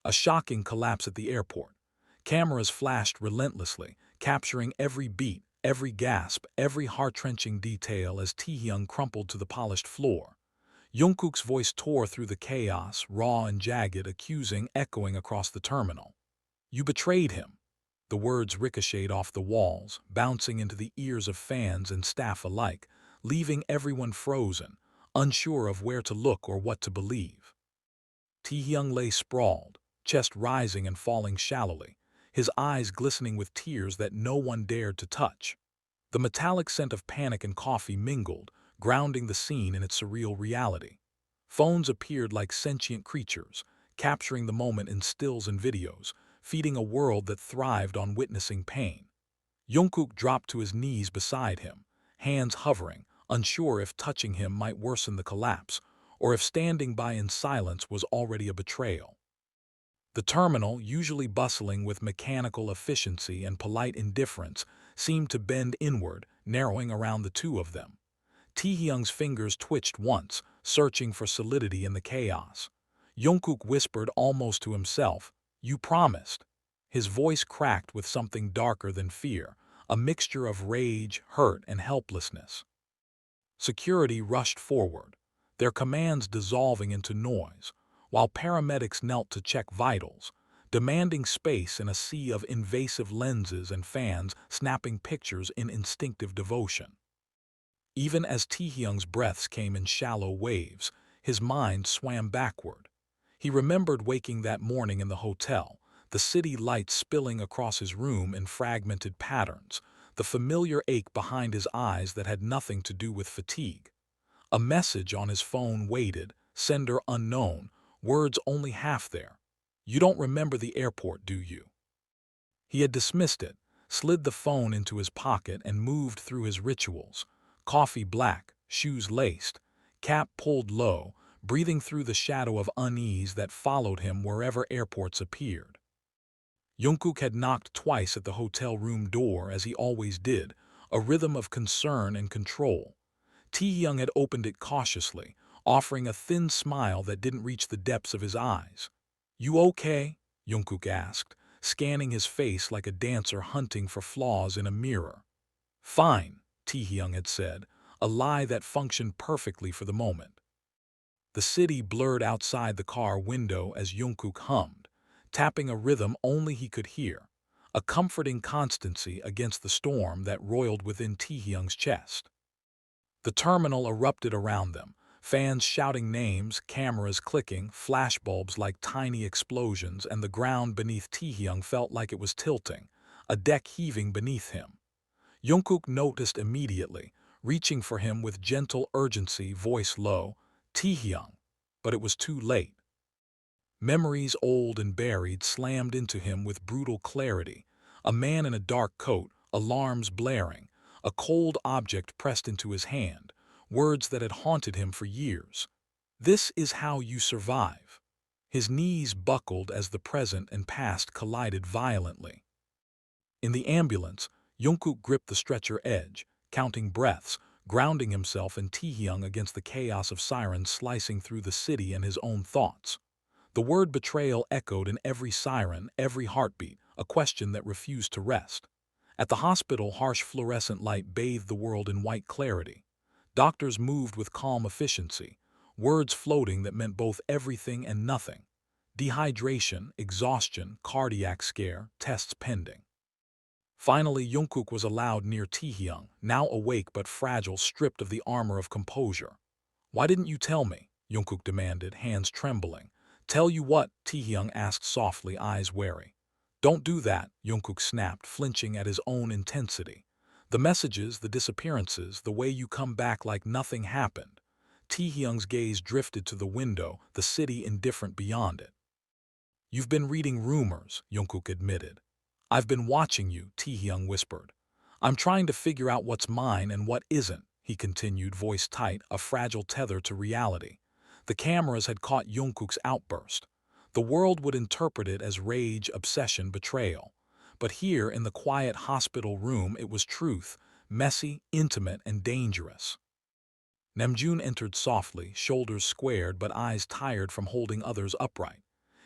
A shocking collapse at the airport. Cameras flashed relentlessly, capturing every beat, every gasp, every heart-wrenching detail as Taehyung crumpled to the polished floor. Jungkook's voice tore through the chaos, raw and jagged, accusing echoing across the terminal. "You betrayed him." The words ricocheted off the walls, bouncing into the ears of fans and staff alike, leaving everyone frozen, unsure of where to look or what to believe. Taehyung lay sprawled, chest rising and falling shallowly, his eyes glistening with tears that no one dared to touch. The metallic scent of panic and coffee mingled, grounding the scene in its surreal reality. Phones appeared like sentient creatures, capturing the moment in stills and videos, feeding a world that thrived on witnessing pain. Jungkook dropped to his knees beside him, hands hovering, unsure if touching him might worsen the collapse, or if standing by in silence was already a betrayal. The terminal, usually bustling with mechanical efficiency and polite indifference, seemed to bend inward, narrowing around the two of them. Taehyung's fingers twitched once, searching for solidity in the chaos. Jungkook whispered almost to himself, "You promised." His voice cracked with something darker than fear, a mixture of rage, hurt, and helplessness. Security rushed forward, their commands dissolving into noise, while paramedics knelt to check vitals, demanding space in a sea of invasive lenses and fans snapping pictures in instinctive devotion. Even as Taehyung's breaths came in shallow waves, his mind swam backward. He remembered waking that morning in the hotel, the city lights spilling across his room in fragmented patterns, the familiar ache behind his eyes that had nothing to do with fatigue. A message on his phone waited, sender unknown, words only half there. "You don't remember the airport, do you?" He had dismissed it, slid the phone into his pocket and moved through his rituals, coffee black, shoes laced, cap pulled low, breathing through the shadow of unease that followed him wherever airports appeared. Jungkook had knocked twice at the hotel room door as he always did, a rhythm of concern and control. Taehyung had opened it cautiously, offering a thin smile that didn't reach the depths of his eyes. "You okay?" Jungkook asked, scanning his face like a dancer hunting for flaws in a mirror. "Fine," Taehyung had said, a lie that functioned perfectly for the moment. The city blurred outside the car window as Jungkook hummed, tapping a rhythm only he could hear, a comforting constancy against the storm that roiled within Taehyung's chest. The terminal erupted around them, fans shouting names, cameras clicking, flashbulbs like tiny explosions, and the ground beneath Taehyung felt like it was tilting, a deck heaving beneath him. Jungkook noticed immediately, reaching for him with gentle urgency, voice low, "Taehyung," but it was too late. Memories old and buried slammed into him with brutal clarity, a man in a dark coat, alarms blaring, a cold object pressed into his hand, words that had haunted him for years. "This is how you survive." His knees buckled as the present and past collided violently. In the ambulance, Jungkook gripped the stretcher edge, counting breaths, grounding himself and Taehyung against the chaos of sirens slicing through the city and his own thoughts. The word betrayal echoed in every siren, every heartbeat, a question that refused to rest. At the hospital, harsh fluorescent light bathed the world in white clarity. Doctors moved with calm efficiency, words floating that meant both everything and nothing. Dehydration, exhaustion, cardiac scare, tests pending. Finally, Jungkook was allowed near Taehyung, now awake but fragile, stripped of the armor of composure. "Why didn't you tell me?" Jungkook demanded, hands trembling. "Tell you what?" Taehyung asked softly, eyes wary. "Don't do that," Jungkook snapped, flinching at his own intensity. "The messages, the disappearances, the way you come back like nothing happened." Taehyung's gaze drifted to the window, the city indifferent beyond it. "You've been reading rumors," Jungkook admitted. "I've been watching you," Taehyung whispered. "I'm trying to figure out what's mine and what isn't," he continued, voice tight, a fragile tether to reality. The cameras had caught Jungkook's outburst. The world would interpret it as rage, obsession, betrayal. But here in the quiet hospital room it was truth, messy, intimate, and dangerous. Namjoon entered softly, shoulders squared but eyes tired from holding others upright.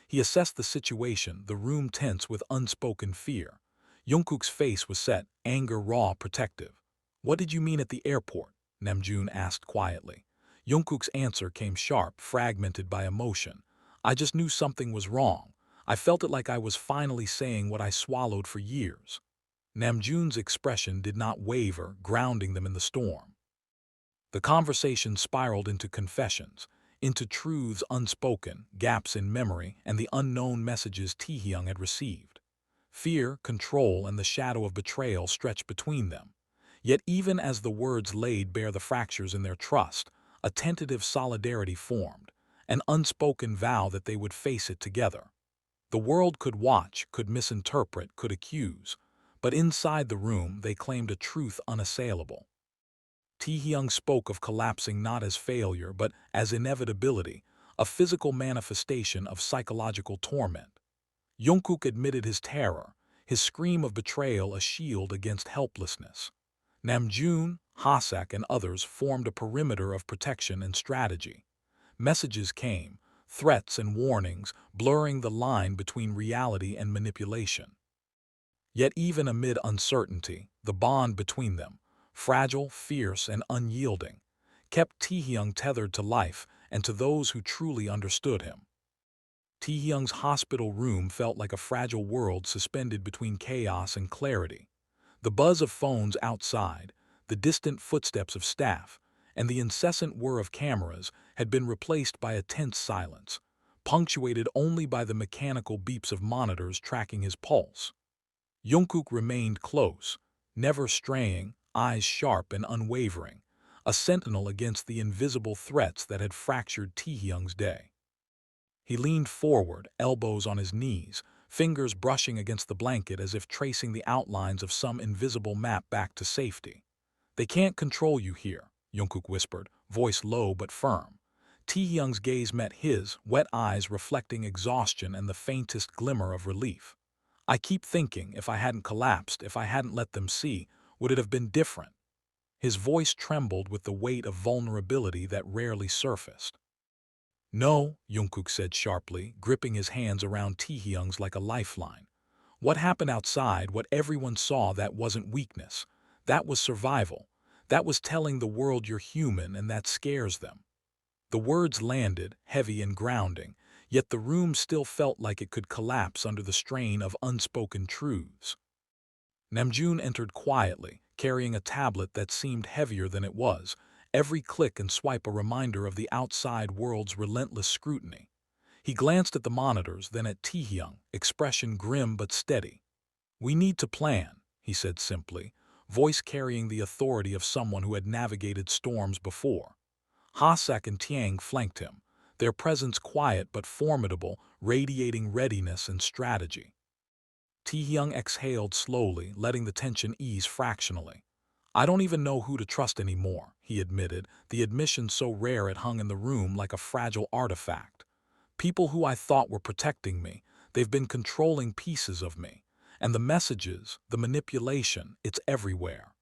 He assessed the situation, the room tense with unspoken fear. Jungkook's face was set, anger raw, protective. "What did you mean at the airport?" Namjoon asked quietly. Jungkook's answer came sharp, fragmented by emotion. "I just knew something was wrong. I felt it like I was finally saying what I swallowed for years." Namjoon's expression did not waver, grounding them in the storm. The conversation spiraled into confessions, into truths unspoken, gaps in memory, and the unknown messages Taehyung had received. Fear, control, and the shadow of betrayal stretched between them. Yet even as the words laid bare the fractures in their trust, a tentative solidarity formed, an unspoken vow that they would face it together. The world could watch, could misinterpret, could accuse, but inside the room they claimed a truth unassailable. Taehyung spoke of collapsing not as failure but as inevitability, a physical manifestation of psychological torment. Jungkook admitted his terror, his scream of betrayal a shield against helplessness. Namjoon, Hasak, and others formed a perimeter of protection and strategy. Messages came, threats and warnings, blurring the line between reality and manipulation. Yet even amid uncertainty, the bond between them, fragile, fierce, and unyielding, kept Taehyung tethered to life and to those who truly understood him. Taehyung's hospital room felt like a fragile world suspended between chaos and clarity. The buzz of phones outside, the distant footsteps of staff, and the incessant whir of cameras had been replaced by a tense silence, punctuated only by the mechanical beeps of monitors tracking his pulse. Jungkook remained close, never straying, eyes sharp and unwavering, a sentinel against the invisible threats that had fractured Taehyung's day. He leaned forward, elbows on his knees, fingers brushing against the blanket as if tracing the outlines of some invisible map back to safety. "They can't control you here," Jungkook whispered, voice low but firm. Taehyung's gaze met his, wet eyes reflecting exhaustion and the faintest glimmer of relief. "I keep thinking, if I hadn't collapsed, if I hadn't let them see, would it have been different?" His voice trembled with the weight of vulnerability that rarely surfaced. "No," Jungkook said sharply, gripping his hands around Taehyung's like a lifeline. "What happened outside, what everyone saw, that wasn't weakness. That was survival. That was telling the world you're human, and that scares them." The words landed, heavy and grounding, yet the room still felt like it could collapse under the strain of unspoken truths. Namjoon entered quietly, carrying a tablet that seemed heavier than it was, every click and swipe a reminder of the outside world's relentless scrutiny. He glanced at the monitors, then at Taehyung, expression grim but steady. "We need to plan," he said simply, voice carrying the authority of someone who had navigated storms before. Hasak and Taehyung flanked him, their presence quiet but formidable, radiating readiness and strategy. Taehyung exhaled slowly, letting the tension ease fractionally. "I don't even know who to trust anymore," he admitted, the admission so rare it hung in the room like a fragile artifact. "People who I thought were protecting me, they've been controlling pieces of me. And the messages, the manipulation, it's everywhere."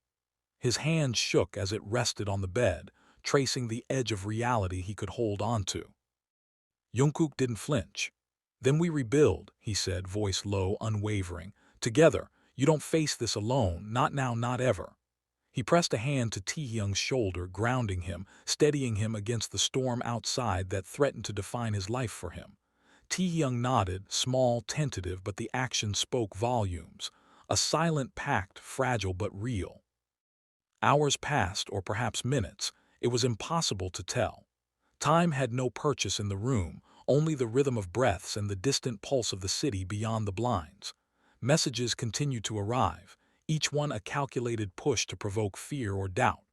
His hand shook as it rested on the bed, tracing the edge of reality he could hold onto. Jungkook didn't flinch. "Then we rebuild," he said, voice low, unwavering. "Together, you don't face this alone, not now, not ever." He pressed a hand to Taehyung's shoulder, grounding him, steadying him against the storm outside that threatened to define his life for him. Taehyung nodded, small, tentative, but the action spoke volumes. A silent pact, fragile but real. Hours passed, or perhaps minutes. It was impossible to tell. Time had no purchase in the room, only the rhythm of breaths and the distant pulse of the city beyond the blinds. Messages continued to arrive, each one a calculated push to provoke fear or doubt.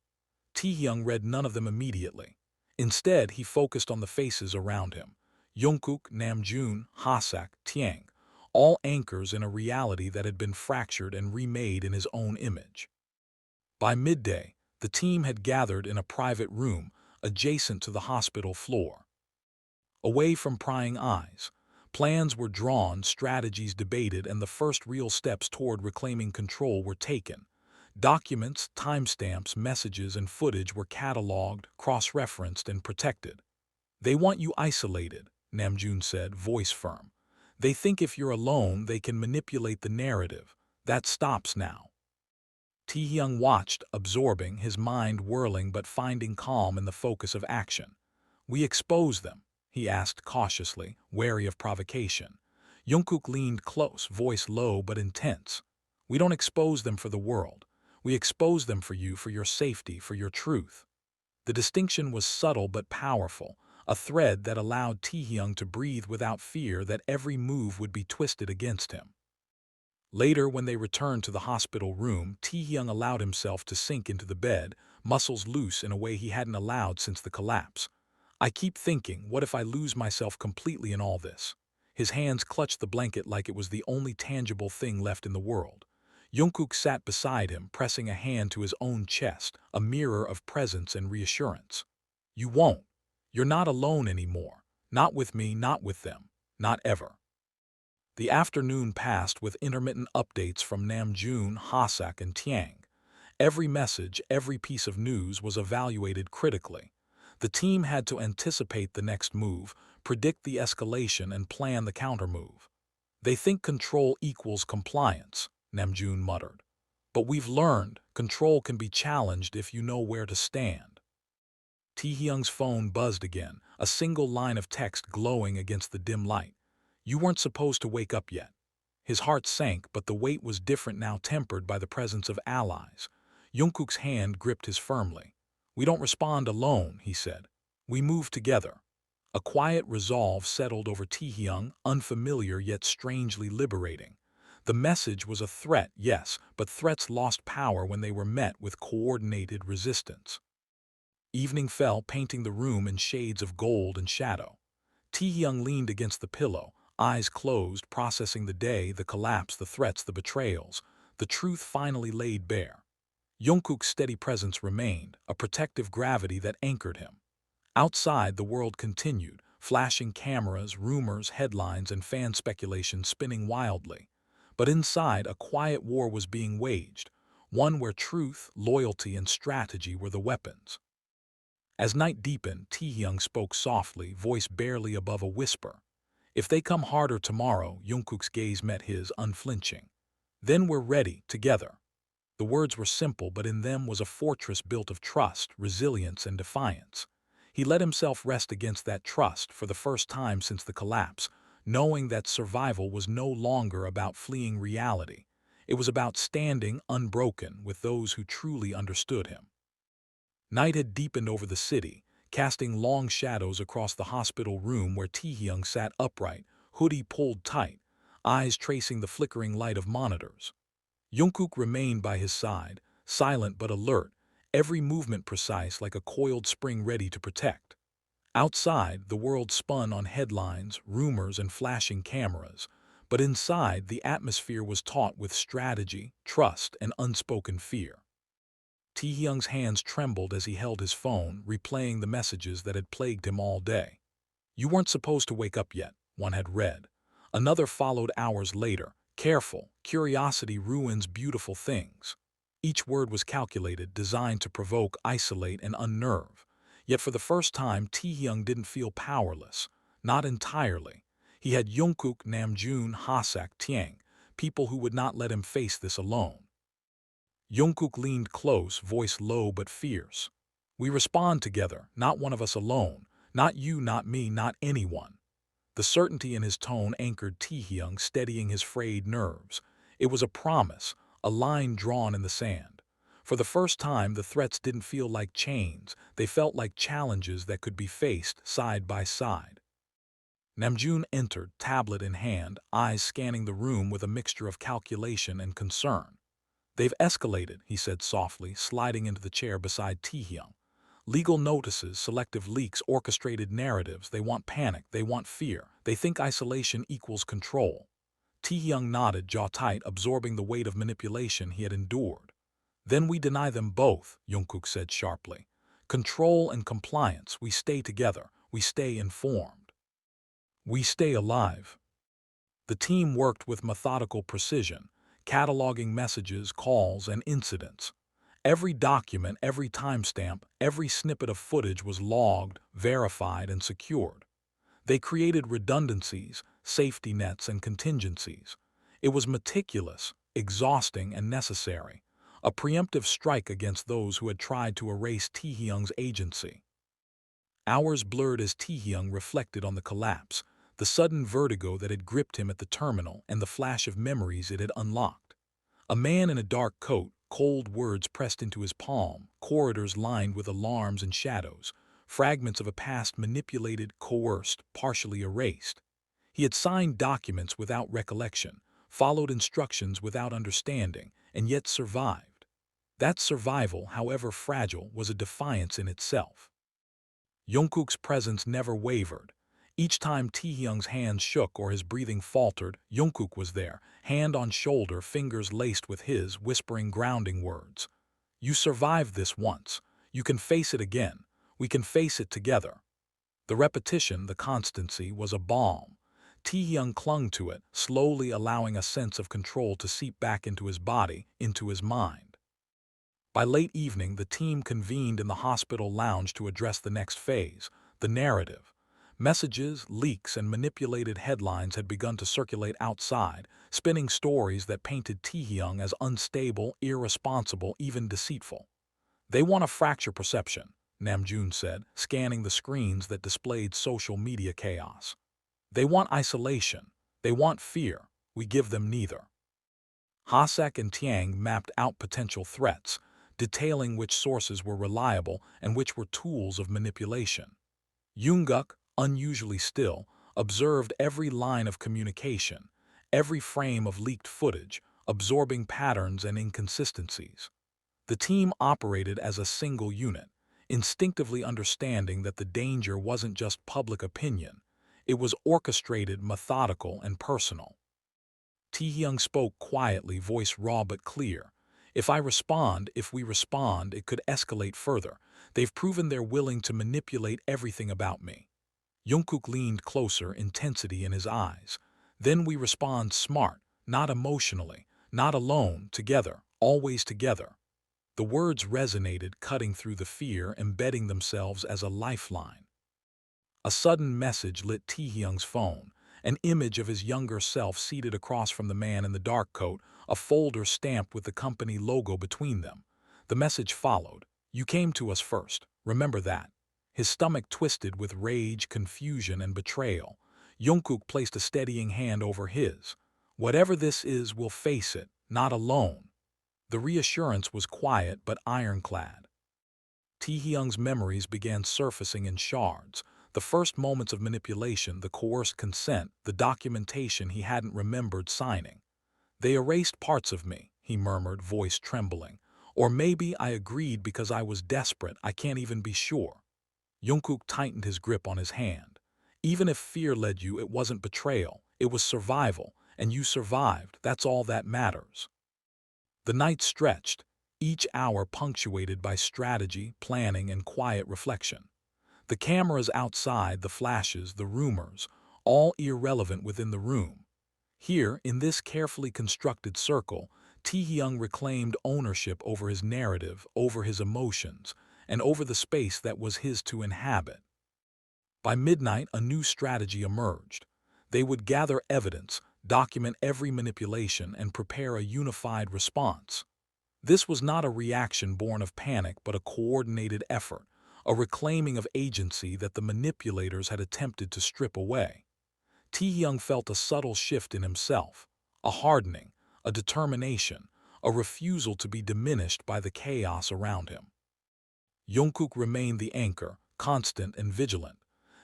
Taehyung read none of them immediately. Instead, he focused on the faces around him. Jungkook, Namjoon, Hasak, Taehyung, all anchors in a reality that had been fractured and remade in his own image. By midday, the team had gathered in a private room adjacent to the hospital floor. Away from prying eyes, plans were drawn, strategies debated, and the first real steps toward reclaiming control were taken. Documents, timestamps, messages, and footage were cataloged, cross-referenced, and protected. "They want you isolated," Namjoon said, voice firm. They think if you're alone, they can manipulate the narrative. That stops now. Taehyung watched, absorbing, his mind whirling but finding calm in the focus of action. "We expose them?" he asked cautiously, wary of provocation. Jungkook leaned close, voice low but intense. "We don't expose them for the world. We expose them for you, for your safety, for your truth." The distinction was subtle but powerful, a thread that allowed Taehyung to breathe without fear that every move would be twisted against him. Later, when they returned to the hospital room, Taehyung allowed himself to sink into the bed, muscles loose in a way he hadn't allowed since the collapse. "I keep thinking, what if I lose myself completely in all this?" His hands clutched the blanket like it was the only tangible thing left in the world. Jungkook sat beside him, pressing a hand to his own chest, a mirror of presence and reassurance. "You won't. You're not alone anymore. Not with me, not with them. Not ever." The afternoon passed with intermittent updates from Namjoon, Hasak, and Taehyung. Every message, every piece of news was evaluated critically. The team had to anticipate the next move, predict the escalation, and plan the countermove. "They think control equals compliance," Namjoon muttered. "But we've learned control can be challenged if you know where to stand." Taehyung's phone buzzed again, a single line of text glowing against the dim light. "You weren't supposed to wake up yet." His heart sank, but the weight was different now, tempered by the presence of allies. Jungkook's hand gripped his firmly. "We don't respond alone," he said. "We move together." A quiet resolve settled over Taehyung, unfamiliar yet strangely liberating. The message was a threat, yes, but threats lost power when they were met with coordinated resistance. Evening fell, painting the room in shades of gold and shadow. Taehyung leaned against the pillow, eyes closed, processing the day, the collapse, the threats, the betrayals. The truth finally laid bare. Jungkook's steady presence remained, a protective gravity that anchored him. Outside, the world continued, flashing cameras, rumors, headlines, and fan speculation spinning wildly. But inside, a quiet war was being waged, one where truth, loyalty, and strategy were the weapons. As night deepened, Taehyung spoke softly, voice barely above a whisper. "If they come harder tomorrow," Jungkook's gaze met his, unflinching. "Then we're ready, together." The words were simple, but in them was a fortress built of trust, resilience, and defiance. He let himself rest against that trust for the first time since the collapse, knowing that survival was no longer about fleeing reality. It was about standing unbroken with those who truly understood him. Night had deepened over the city, casting long shadows across the hospital room where Taehyung sat upright, hoodie pulled tight, eyes tracing the flickering light of monitors. Jungkook remained by his side, silent but alert, every movement precise like a coiled spring ready to protect. Outside, the world spun on headlines, rumors, and flashing cameras, but inside, the atmosphere was taut with strategy, trust, and unspoken fear. Taehyung's hands trembled as he held his phone, replaying the messages that had plagued him all day. "You weren't supposed to wake up yet," one had read. Another followed hours later. "Careful, curiosity ruins beautiful things." Each word was calculated, designed to provoke, isolate, and unnerve. Yet for the first time, Taehyung didn't feel powerless. Not entirely. He had Jungkook, Namjoon, Hasak, Taehyung, people who would not let him face this alone. Jungkook leaned close, voice low but fierce. "We respond together, not one of us alone. Not you, not me, not anyone." The certainty in his tone anchored Taehyung, steadying his frayed nerves. It was a promise, a line drawn in the sand. For the first time, the threats didn't feel like chains. They felt like challenges that could be faced side by side. Namjoon entered, tablet in hand, eyes scanning the room with a mixture of calculation and concern. "They've escalated," he said softly, sliding into the chair beside Taehyung. "Legal notices, selective leaks, orchestrated narratives. They want panic, they want fear. They think isolation equals control." Taehyung nodded, jaw tight, absorbing the weight of manipulation he had endured. "Then we deny them both," Jungkook said sharply. "Control and compliance, we stay together, we stay informed. We stay alive." The team worked with methodical precision, cataloging messages, calls, and incidents. Every document, every timestamp, every snippet of footage was logged, verified, and secured. They created redundancies, safety nets, and contingencies. It was meticulous, exhausting, and necessary, a preemptive strike against those who had tried to erase Taehyung's agency. Hours blurred as Taehyung reflected on the collapse, the sudden vertigo that had gripped him at the terminal and the flash of memories it had unlocked. A man in a dark coat, cold words pressed into his palm, corridors lined with alarms and shadows, fragments of a past manipulated, coerced, partially erased. He had signed documents without recollection, followed instructions without understanding, and yet survived. That survival, however fragile, was a defiance in itself. Jungkook's presence never wavered. Each time Taehyung's hands shook or his breathing faltered, Jungkook was there, hand on shoulder, fingers laced with his, whispering grounding words. "You survived this once. You can face it again. We can face it together." The repetition, the constancy, was a balm. Taehyung clung to it, slowly allowing a sense of control to seep back into his body, into his mind. By late evening, the team convened in the hospital lounge to address the next phase, the narrative. Messages, leaks, and manipulated headlines had begun to circulate outside, spinning stories that painted Taehyung as unstable, irresponsible, even deceitful. "They want to fracture perception," Namjoon said, scanning the screens that displayed social media chaos. "They want isolation. They want fear. We give them neither." Hosek and Taehyung mapped out potential threats, detailing which sources were reliable and which were tools of manipulation. Jungkook, unusually still, observed every line of communication, every frame of leaked footage, absorbing patterns and inconsistencies. The team operated as a single unit, instinctively understanding that the danger wasn't just public opinion. It was orchestrated, methodical, and personal. Taehyung spoke quietly, voice raw but clear. If we respond, it could escalate further. They've proven they're willing to manipulate everything about me." Jungkook leaned closer, intensity in his eyes. "Then we respond smart, not emotionally, not alone, together, always together." The words resonated, cutting through the fear, embedding themselves as a lifeline. A sudden message lit Taehyung's phone, an image of his younger self seated across from the man in the dark coat, a folder stamped with the company logo between them. The message followed. "You came to us first. Remember that." His stomach twisted with rage, confusion, and betrayal. Jungkook placed a steadying hand over his. "Whatever this is, we'll face it, not alone." The reassurance was quiet but ironclad. Taehyung's memories began surfacing in shards. The first moments of manipulation, the coerced consent, the documentation he hadn't remembered signing. "They erased parts of me," he murmured, voice trembling. "Or maybe I agreed because I was desperate, I can't even be sure." Jungkook tightened his grip on his hand. "Even if fear led you, it wasn't betrayal. It was survival, and you survived. That's all that matters." The night stretched, each hour punctuated by strategy, planning, and quiet reflection. The cameras outside, the flashes, the rumors, all irrelevant within the room. Here, in this carefully constructed circle, Taehyung reclaimed ownership over his narrative, over his emotions, and over the space that was his to inhabit. By midnight, a new strategy emerged. They would gather evidence, document every manipulation, and prepare a unified response. This was not a reaction born of panic, but a coordinated effort, a reclaiming of agency that the manipulators had attempted to strip away. Taehyung felt a subtle shift in himself, a hardening, a determination, a refusal to be diminished by the chaos around him. Jungkook remained the anchor, constant and vigilant.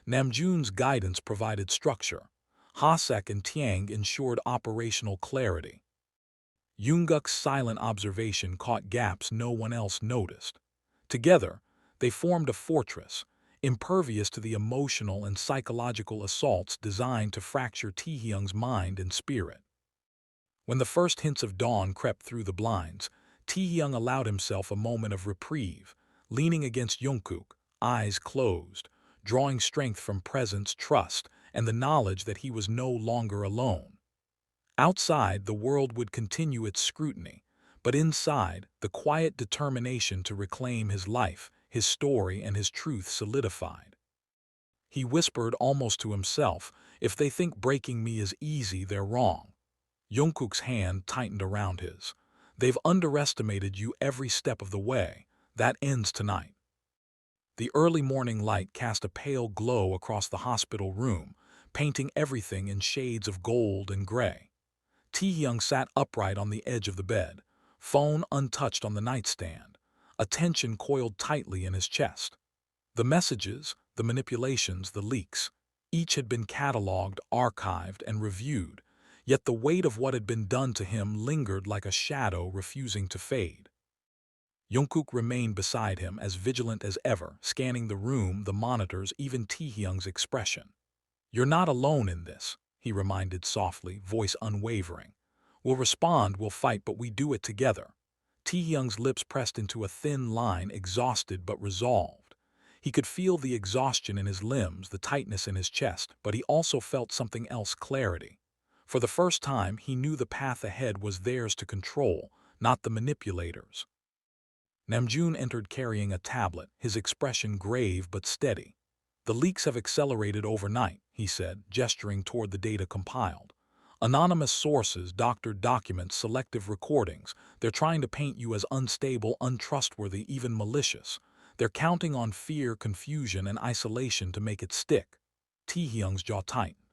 Namjoon's guidance provided structure. Hosek and Taehyung ensured operational clarity. Jungkook's silent observation caught gaps no one else noticed. Together, they formed a fortress, impervious to the emotional and psychological assaults designed to fracture Taehyung's mind and spirit. When the first hints of dawn crept through the blinds, Taehyung allowed himself a moment of reprieve, leaning against Jungkook, eyes closed, drawing strength from presence, trust, and the knowledge that he was no longer alone. Outside, the world would continue its scrutiny, but inside, the quiet determination to reclaim his life, his story, and his truth solidified. He whispered almost to himself, "If they think breaking me is easy, they're wrong." Jungkook's hand tightened around his. "They've underestimated you every step of the way. That ends tonight." The early morning light cast a pale glow across the hospital room, painting everything in shades of gold and gray. Taehyung sat upright on the edge of the bed, phone untouched on the nightstand, attention coiled tightly in his chest. The messages, the manipulations, the leaks, each had been catalogued, archived, and reviewed, yet the weight of what had been done to him lingered like a shadow refusing to fade. Jungkook remained beside him, as vigilant as ever, scanning the room, the monitors, even Taehyung's expression. "You're not alone in this," he reminded softly, voice unwavering. "We'll respond, we'll fight, but we do it together." Taehyung's lips pressed into a thin line, exhausted but resolved. He could feel the exhaustion in his limbs, the tightness in his chest, but he also felt something else: clarity. For the first time, he knew the path ahead was theirs to control, not the manipulators. Namjoon entered carrying a tablet, his expression grave but steady. "The leaks have accelerated overnight," he said, gesturing toward the data compiled. "Anonymous sources, doctored documents, selective recordings. They're trying to paint you as unstable, untrustworthy, even malicious. They're counting on fear, confusion, and isolation to make it stick." Taehyung's jaw tightened.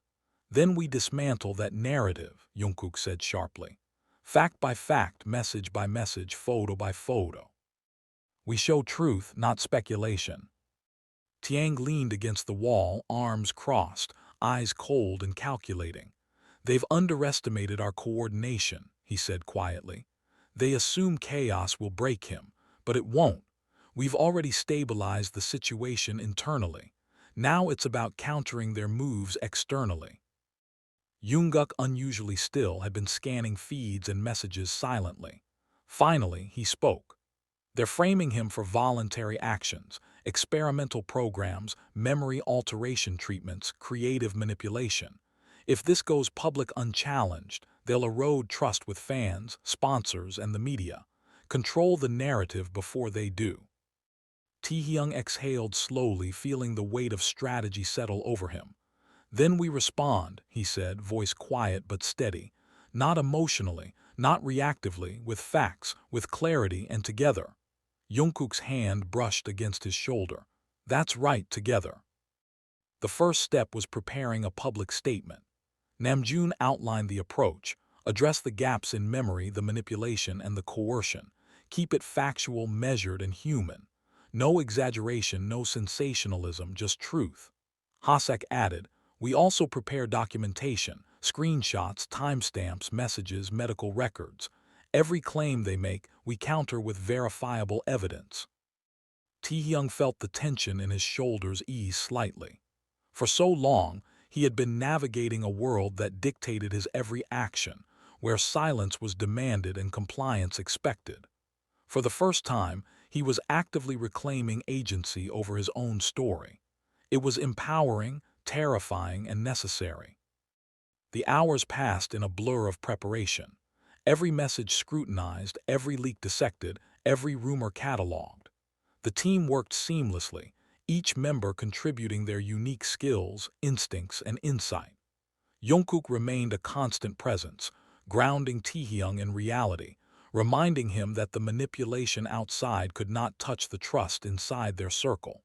"Then we dismantle that narrative," Jungkook said sharply. "Fact by fact, message by message, photo by photo. We show truth, not speculation." Taehyung leaned against the wall, arms crossed, eyes cold and calculating. "They've underestimated our coordination," he said quietly. "They assume chaos will break him, but it won't. We've already stabilized the situation internally. Now it's about countering their moves externally." Jungkook, unusually still, had been scanning feeds and messages silently. Finally, he spoke. "They're framing him for voluntary actions, experimental programs, memory alteration treatments, creative manipulation. If this goes public unchallenged, they'll erode trust with fans, sponsors, and the media. Control the narrative before they do." Taehyung exhaled slowly, feeling the weight of strategy settle over him. "Then we respond," he said, voice quiet but steady. "Not emotionally, not reactively, with facts, with clarity, and together." Jungkook's hand brushed against his shoulder. "That's right, together." The first step was preparing a public statement. Namjoon outlined the approach: address the gaps in memory, the manipulation, and the coercion. Keep it factual, measured, and human. No exaggeration, no sensationalism, just truth. Hasek added, "We also prepare documentation, screenshots, timestamps, messages, medical records. Every claim they make, we counter with verifiable evidence." Taehyung felt the tension in his shoulders ease slightly. For so long, he had been navigating a world that dictated his every action, where silence was demanded and compliance expected. For the first time, he was actively reclaiming agency over his own story. It was empowering, terrifying, and necessary. The hours passed in a blur of preparation. Every message scrutinized, every leak dissected, every rumor catalogued. The team worked seamlessly, each member contributing their unique skills, instincts, and insight. Jungkook remained a constant presence, grounding Taehyung in reality, reminding him that the manipulation outside could not touch the trust inside their circle.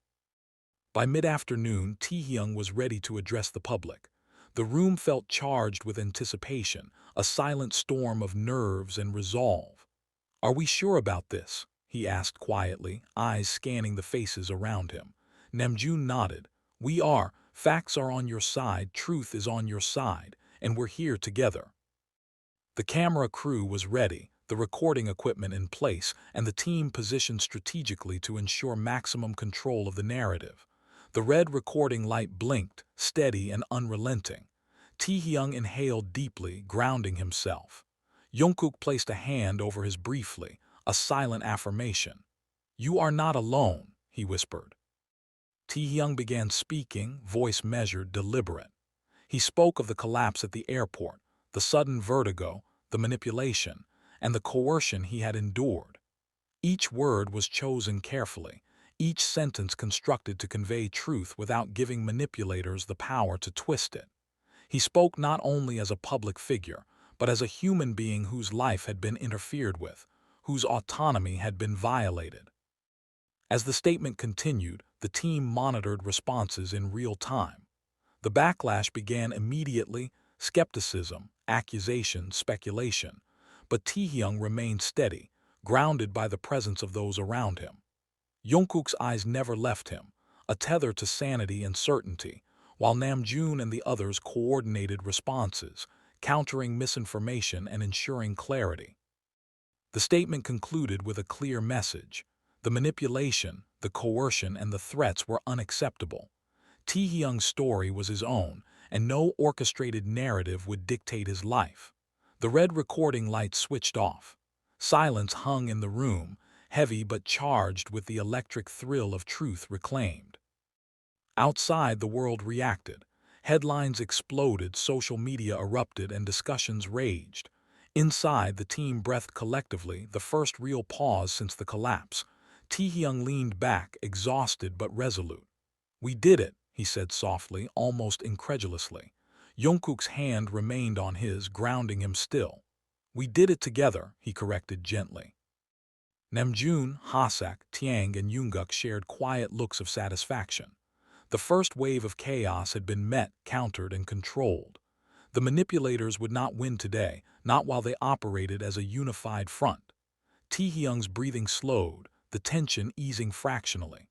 By mid-afternoon, Taehyung was ready to address the public. The room felt charged with anticipation, a silent storm of nerves and resolve. "Are we sure about this?" he asked quietly, eyes scanning the faces around him. Namjoon nodded. "We are. Facts are on your side, truth is on your side, and we're here together." The camera crew was ready, the recording equipment in place, and the team positioned strategically to ensure maximum control of the narrative. The red recording light blinked, steady and unrelenting. Taehyung inhaled deeply, grounding himself. Jungkook placed a hand over his briefly, a silent affirmation. "You are not alone," he whispered. Taehyung began speaking, voice measured, deliberate. He spoke of the collapse at the airport, the sudden vertigo, the manipulation, and the coercion he had endured. Each word was chosen carefully, each sentence constructed to convey truth without giving manipulators the power to twist it. He spoke not only as a public figure, but as a human being whose life had been interfered with, whose autonomy had been violated. As the statement continued, the team monitored responses in real time. The backlash began immediately: skepticism, accusation, speculation. But Taehyung remained steady, grounded by the presence of those around him. Jungkook's eyes never left him, a tether to sanity and certainty, while Namjoon and the others coordinated responses, countering misinformation and ensuring clarity. The statement concluded with a clear message: the manipulation, the coercion, and the threats were unacceptable. Taehyung's story was his own, and no orchestrated narrative would dictate his life. The red recording light switched off. Silence hung in the room, heavy but charged with the electric thrill of truth reclaimed. Outside, the world reacted. Headlines exploded, social media erupted, and discussions raged. Inside, the team breathed collectively, the first real pause since the collapse. Taehyung leaned back, exhausted but resolute. "We did it," he said softly, almost incredulously. Jungkook's hand remained on his, grounding him still. "We did it together," he corrected gently. Namjoon, Hasak, Taehyung, and Jungkook shared quiet looks of satisfaction. The first wave of chaos had been met, countered, and controlled. The manipulators would not win today, not while they operated as a unified front. Taehyung's breathing slowed, the tension easing fractionally.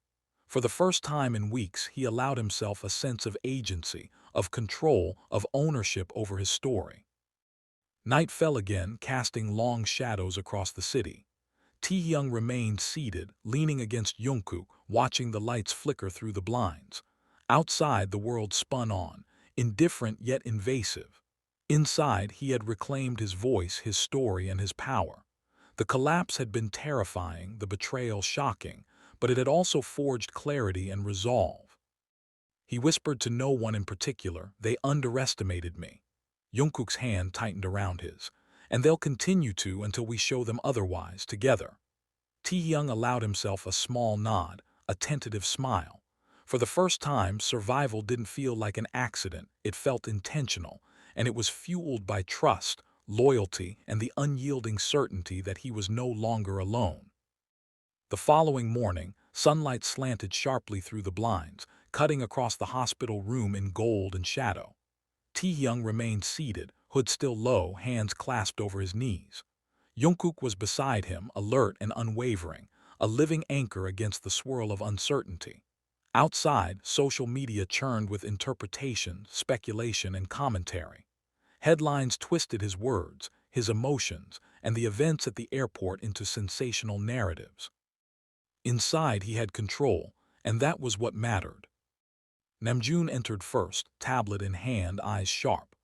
For the first time in weeks, he allowed himself a sense of agency, of control, of ownership over his story. Night fell again, casting long shadows across the city. Taehyung remained seated, leaning against Jungkook, watching the lights flicker through the blinds. Outside, the world spun on, indifferent yet invasive. Inside, he had reclaimed his voice, his story, and his power. The collapse had been terrifying, the betrayal shocking, but it had also forged clarity and resolve. He whispered to no one in particular, "They underestimated me." Jungkook's hand tightened around his. "And they'll continue to until we show them otherwise, together." Taehyung allowed himself a small nod, a tentative smile. For the first time, survival didn't feel like an accident, it felt intentional, and it was fueled by trust, loyalty, and the unyielding certainty that he was no longer alone. The following morning, sunlight slanted sharply through the blinds, cutting across the hospital room in gold and shadow. Taehyung remained seated, hood still low, hands clasped over his knees. Jungkook was beside him, alert and unwavering, a living anchor against the swirl of uncertainty. Outside, social media churned with interpretation, speculation, and commentary. Headlines twisted his words, his emotions, and the events at the airport into sensational narratives. Inside, he had control, and that was what mattered. Namjoon entered first, tablet in hand, eyes sharp.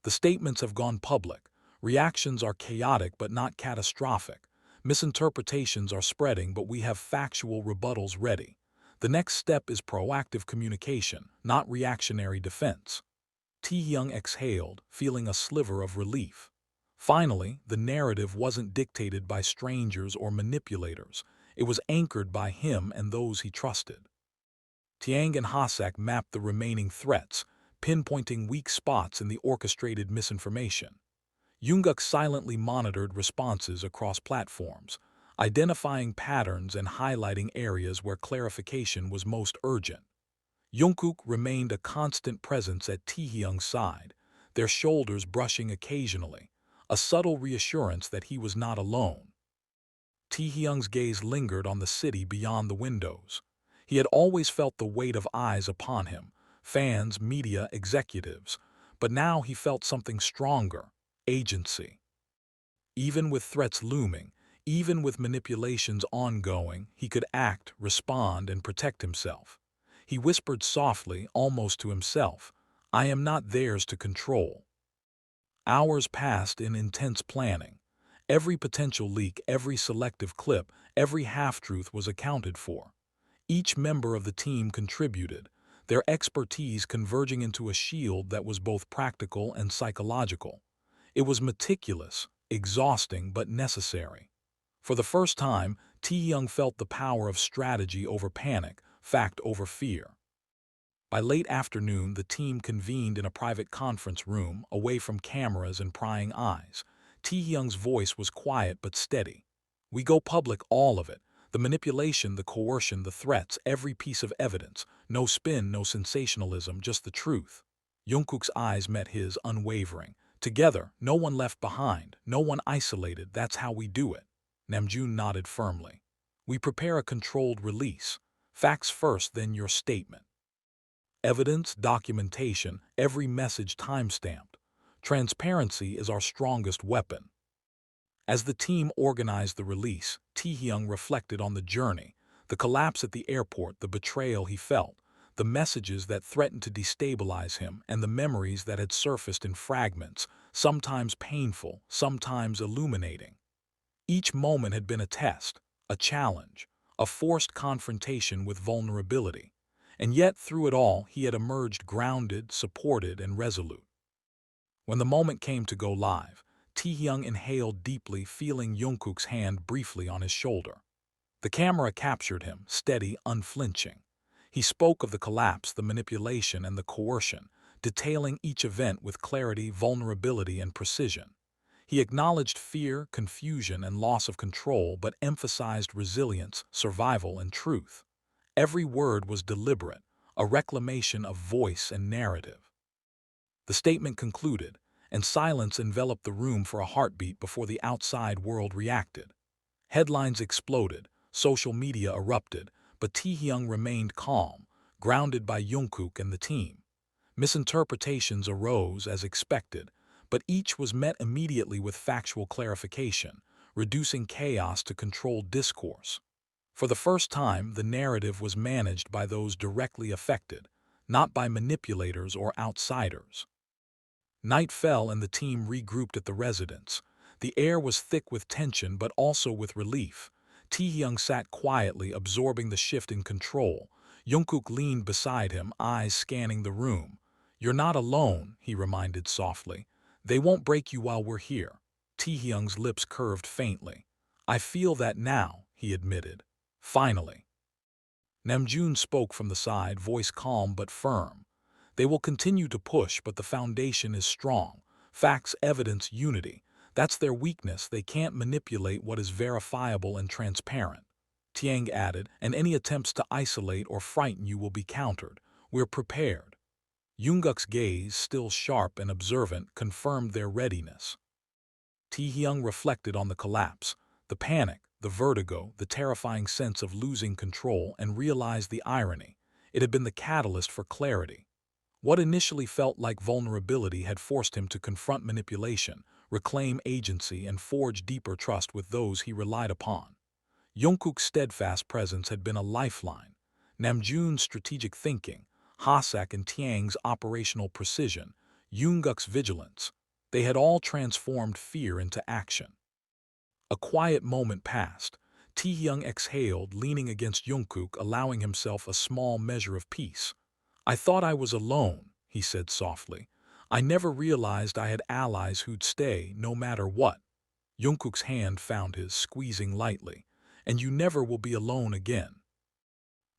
"The statements have gone public. Reactions are chaotic but not catastrophic. Misinterpretations are spreading, but we have factual rebuttals ready. The next step is proactive communication, not reactionary defense." Taehyung exhaled, feeling a sliver of relief. Finally, the narrative wasn't dictated by strangers or manipulators. It was anchored by him and those he trusted. Taehyung and Hasak mapped the remaining threats, pinpointing weak spots in the orchestrated misinformation. Jungkook silently monitored responses across platforms, identifying patterns and highlighting areas where clarification was most urgent. Jungkook remained a constant presence at Taehyung's side, their shoulders brushing occasionally, a subtle reassurance that he was not alone. Taehyung's gaze lingered on the city beyond the windows. He had always felt the weight of eyes upon him, fans, media, executives, but now he felt something stronger: agency. Even with threats looming, even with manipulations ongoing, he could act, respond, and protect himself. He whispered softly, almost to himself, "I am not theirs to control." Hours passed in intense planning. Every potential leak, every selective clip, every half-truth was accounted for. Each member of the team contributed, their expertise converging into a shield that was both practical and psychological. It was meticulous, exhausting, but necessary. For the first time, Taehyung felt the power of strategy over panic, fact over fear. By late afternoon, the team convened in a private conference room, away from cameras and prying eyes. Taehyung's voice was quiet but steady. "We go public, all of it. The manipulation, the coercion, the threats, every piece of evidence. No spin, no sensationalism, just the truth." Jungkook's eyes met his, unwavering. "Together, no one left behind, no one isolated, that's how we do it." Namjoon nodded firmly. "We prepare a controlled release. Facts first, then your statement. Evidence, documentation, every message timestamped. Transparency is our strongest weapon." As the team organized the release, Taehyung reflected on the journey, the collapse at the airport, the betrayal he felt, the messages that threatened to destabilize him, and the memories that had surfaced in fragments, sometimes painful, sometimes illuminating. Each moment had been a test, a challenge, a forced confrontation with vulnerability. And yet, through it all, he had emerged grounded, supported, and resolute. When the moment came to go live, Taehyung inhaled deeply, feeling Jungkook's hand briefly on his shoulder. The camera captured him, steady, unflinching. He spoke of the collapse, the manipulation, and the coercion, detailing each event with clarity, vulnerability, and precision. He acknowledged fear, confusion, and loss of control, but emphasized resilience, survival, and truth. Every word was deliberate, a reclamation of voice and narrative. The statement concluded, and silence enveloped the room for a heartbeat before the outside world reacted. Headlines exploded, social media erupted, but Taehyung remained calm, grounded by Jungkook and the team. Misinterpretations arose as expected, but each was met immediately with factual clarification, reducing chaos to controlled discourse. For the first time, the narrative was managed by those directly affected, not by manipulators or outsiders. Night fell and the team regrouped at the residence. The air was thick with tension but also with relief. Taehyung sat quietly, absorbing the shift in control. Jungkook leaned beside him, eyes scanning the room. "You're not alone," he reminded softly. "They won't break you while we're here." Taehyung's lips curved faintly. "I feel that now," he admitted. "Finally." Namjoon spoke from the side, voice calm but firm. "They will continue to push, but the foundation is strong. Facts, evidence, unity. That's their weakness. They can't manipulate what is verifiable and transparent." Taehyung added, "And any attempts to isolate or frighten you will be countered. We're prepared." Jungkook's gaze, still sharp and observant, confirmed their readiness. Taehyung reflected on the collapse, the panic, the vertigo, the terrifying sense of losing control, and realized the irony. It had been the catalyst for clarity. What initially felt like vulnerability had forced him to confront manipulation, reclaim agency, and forge deeper trust with those he relied upon. Jungkook's steadfast presence had been a lifeline. Namjoon's strategic thinking, Hasak and Taehyung's operational precision, Jungkook's vigilance, they had all transformed fear into action. A quiet moment passed. Taehyung exhaled, leaning against Jungkook, allowing himself a small measure of peace. "I thought I was alone," he said softly. "I never realized I had allies who'd stay, no matter what." Jungkook's hand found his, squeezing lightly. "And you never will be alone again."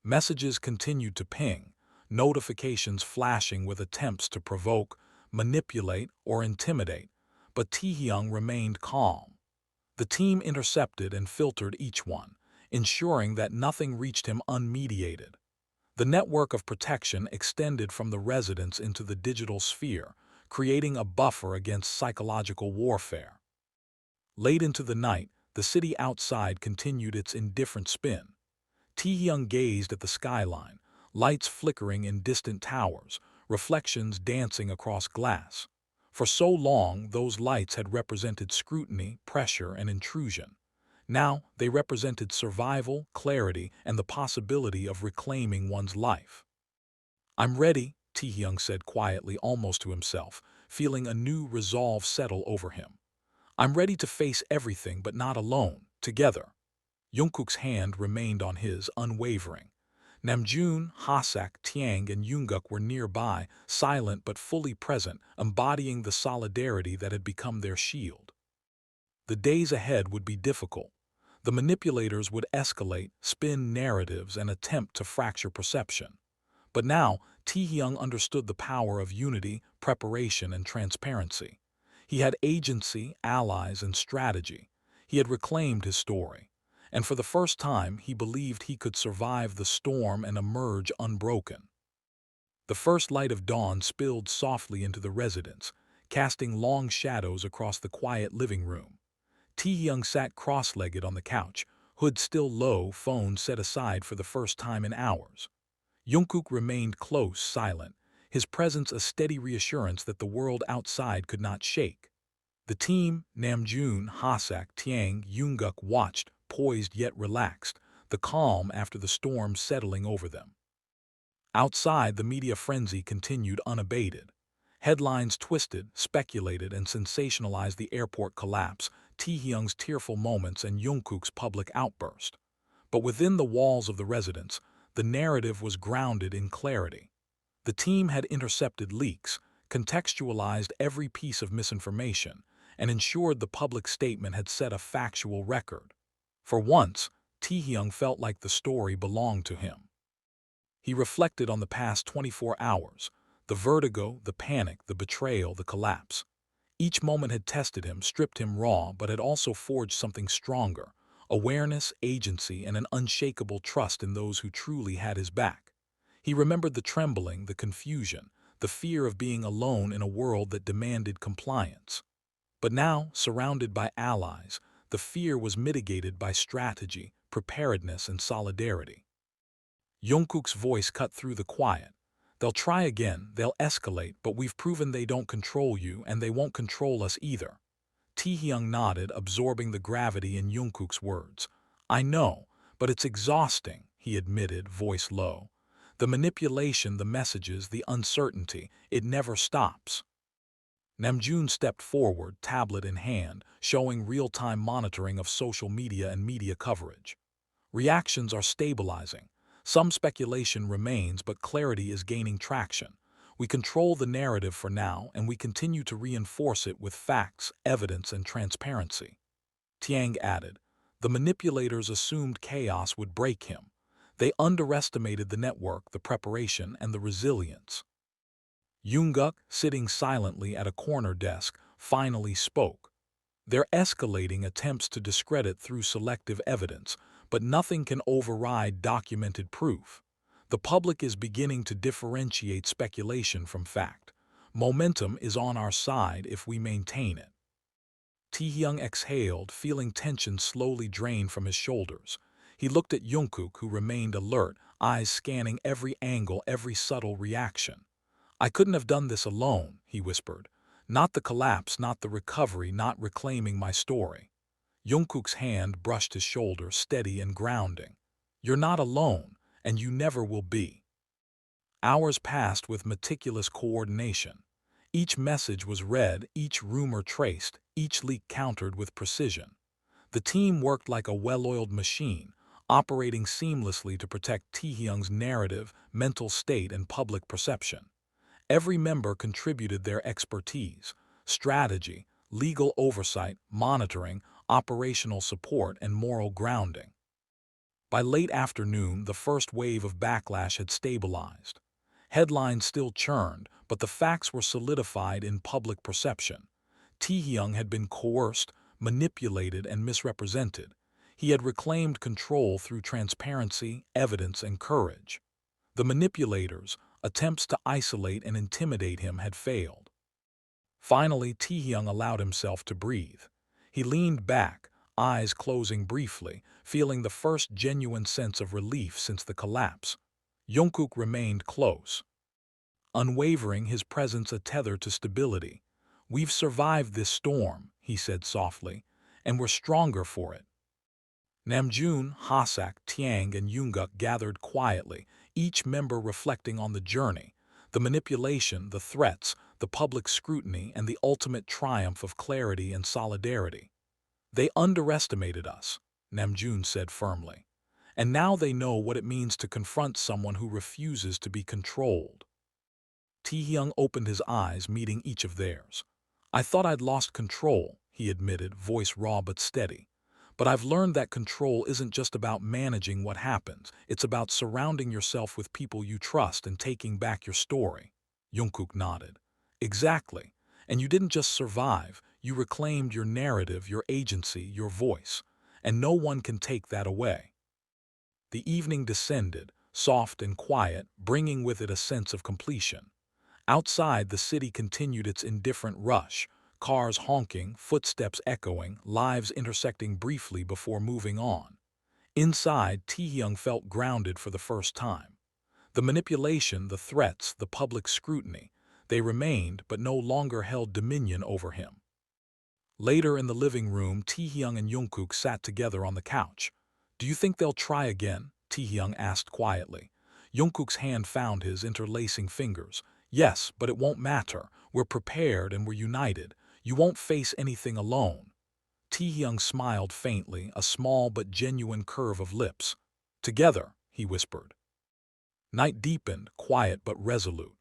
Messages continued to ping, notifications flashing with attempts to provoke, manipulate, or intimidate, but Taehyung remained calm. The team intercepted and filtered each one, ensuring that nothing reached him unmediated. The network of protection extended from the residence into the digital sphere, creating a buffer against psychological warfare. Late into the night, the city outside continued its indifferent spin. Taehyung gazed at the skyline, lights flickering in distant towers, reflections dancing across glass. For so long, those lights had represented scrutiny, pressure, and intrusion. Now, they represented survival, clarity, and the possibility of reclaiming one's life. "I'm ready," Taehyung said quietly, almost to himself, feeling a new resolve settle over him. "I'm ready to face everything, but not alone, together." Jungkook's hand remained on his, unwavering. Namjoon, Hasak, Taehyung, and Jungkook were nearby, silent but fully present, embodying the solidarity that had become their shield. The days ahead would be difficult. The manipulators would escalate, spin narratives, and attempt to fracture perception. But now, Taehyung understood the power of unity, preparation, and transparency. He had agency, allies, and strategy. He had reclaimed his story. And for the first time, he believed he could survive the storm and emerge unbroken. The first light of dawn spilled softly into the residence, casting long shadows across the quiet living room. Taehyung sat cross-legged on the couch, hood still low, phone set aside for the first time in hours. Jungkook remained close, silent, his presence a steady reassurance that the world outside could not shake. The team, Namjoon, Hasak, Taehyung, Jungkook watched, poised yet relaxed, the calm after the storm settling over them. Outside, the media frenzy continued unabated. Headlines twisted, speculated, and sensationalized the airport collapse, Taehyung's tearful moments, and Jungkook's public outburst. But within the walls of the residence, the narrative was grounded in clarity. The team had intercepted leaks, contextualized every piece of misinformation, and ensured the public statement had set a factual record. For once, Taehyung felt like the story belonged to him. He reflected on the past 24 hours, the vertigo, the panic, the betrayal, the collapse. Each moment had tested him, stripped him raw, but had also forged something stronger: awareness, agency, and an unshakable trust in those who truly had his back. He remembered the trembling, the confusion, the fear of being alone in a world that demanded compliance. But now, surrounded by allies, the fear was mitigated by strategy, preparedness, and solidarity. Jungkook's voice cut through the quiet. They'll try again, they'll escalate, but we've proven they don't control you and they won't control us either. Taehyung nodded, absorbing the gravity in Jungkook's words. I know, but it's exhausting, he admitted, voice low. The manipulation, the messages, the uncertainty, it never stops. Namjoon stepped forward, tablet in hand, showing real-time monitoring of social media and media coverage. Reactions are stabilizing. Some speculation remains, but clarity is gaining traction. We control the narrative for now, and we continue to reinforce it with facts, evidence, and transparency. Taehyung added, the manipulators assumed chaos would break him. They underestimated the network, the preparation, and the resilience. Jungkook, sitting silently at a corner desk, finally spoke. They're escalating attempts to discredit through selective evidence, but nothing can override documented proof. The public is beginning to differentiate speculation from fact. Momentum is on our side if we maintain it. Taehyung exhaled, feeling tension slowly drain from his shoulders. He looked at Jungkook, who remained alert, eyes scanning every angle, every subtle reaction. I couldn't have done this alone, he whispered. Not the collapse, not the recovery, not reclaiming my story. Jungkook's hand brushed his shoulder, steady and grounding. You're not alone, and you never will be. Hours passed with meticulous coordination. Each message was read, each rumor traced, each leak countered with precision. The team worked like a well-oiled machine, operating seamlessly to protect Taehyung's narrative, mental state, and public perception. Every member contributed their expertise: strategy, legal oversight, monitoring, operational support, and moral grounding. By late afternoon, the first wave of backlash had stabilized. Headlines still churned, but the facts were solidified in public perception. Taehyung had been coerced, manipulated, and misrepresented. He had reclaimed control through transparency, evidence, and courage. The manipulators' attempts to isolate and intimidate him had failed. Finally, Taehyung allowed himself to breathe. He leaned back, eyes closing briefly, feeling the first genuine sense of relief since the collapse. Jungkook remained close, unwavering, his presence a tether to stability. We've survived this storm, he said softly, and we're stronger for it. Namjoon, Hasak, Taehyung, and Jungkook gathered quietly, each member reflecting on the journey, the manipulation, the threats, the public scrutiny, and the ultimate triumph of clarity and solidarity. They underestimated us, Namjoon said firmly, and now they know what it means to confront someone who refuses to be controlled. Taehyung opened his eyes, meeting each of theirs. I thought I'd lost control, he admitted, voice raw but steady. But I've learned that control isn't just about managing what happens, it's about surrounding yourself with people you trust and taking back your story. Jungkook nodded. Exactly. And you didn't just survive, you reclaimed your narrative, your agency, your voice. And no one can take that away. The evening descended, soft and quiet, bringing with it a sense of completion. Outside, the city continued its indifferent rush, cars honking, footsteps echoing, lives intersecting briefly before moving on. Inside, Taehyung felt grounded for the first time. The manipulation, the threats, the public scrutiny, they remained but no longer held dominion over him. Later in the living room, Taehyung and Jungkook sat together on the couch. "Do you think they'll try again?" Taehyung asked quietly. Jungkook's hand found his, interlacing fingers. "Yes, but it won't matter. We're prepared and we're united. You won't face anything alone." Taehyung smiled faintly, a small but genuine curve of lips. "Together," he whispered. Night deepened, quiet but resolute.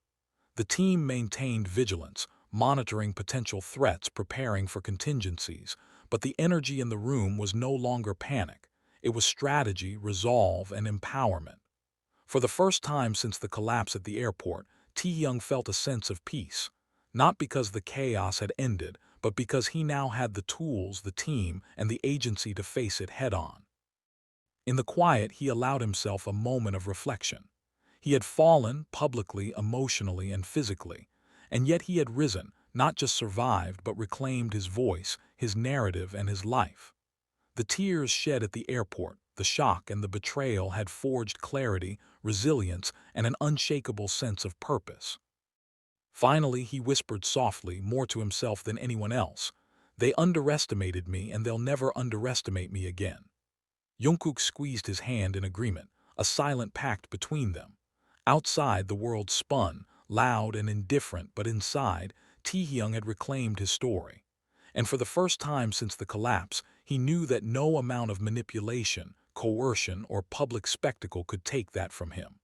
The team maintained vigilance, monitoring potential threats, preparing for contingencies, but the energy in the room was no longer panic. It was strategy, resolve, and empowerment. For the first time since the collapse at the airport, Taehyung felt a sense of peace, not because the chaos had ended, but because he now had the tools, the team, and the agency to face it head-on. In the quiet, he allowed himself a moment of reflection. He had fallen, publicly, emotionally, and physically, and yet he had risen, not just survived, but reclaimed his voice, his narrative, and his life. The tears shed at the airport, the shock and the betrayal had forged clarity, resilience, and an unshakable sense of purpose. Finally, he whispered softly, more to himself than anyone else, "They underestimated me, and they'll never underestimate me again." Jungkook squeezed his hand in agreement, a silent pact between them. Outside, the world spun, loud and indifferent, but inside, Taehyung had reclaimed his story. And for the first time since the collapse, he knew that no amount of manipulation, coercion, or public spectacle could take that from him.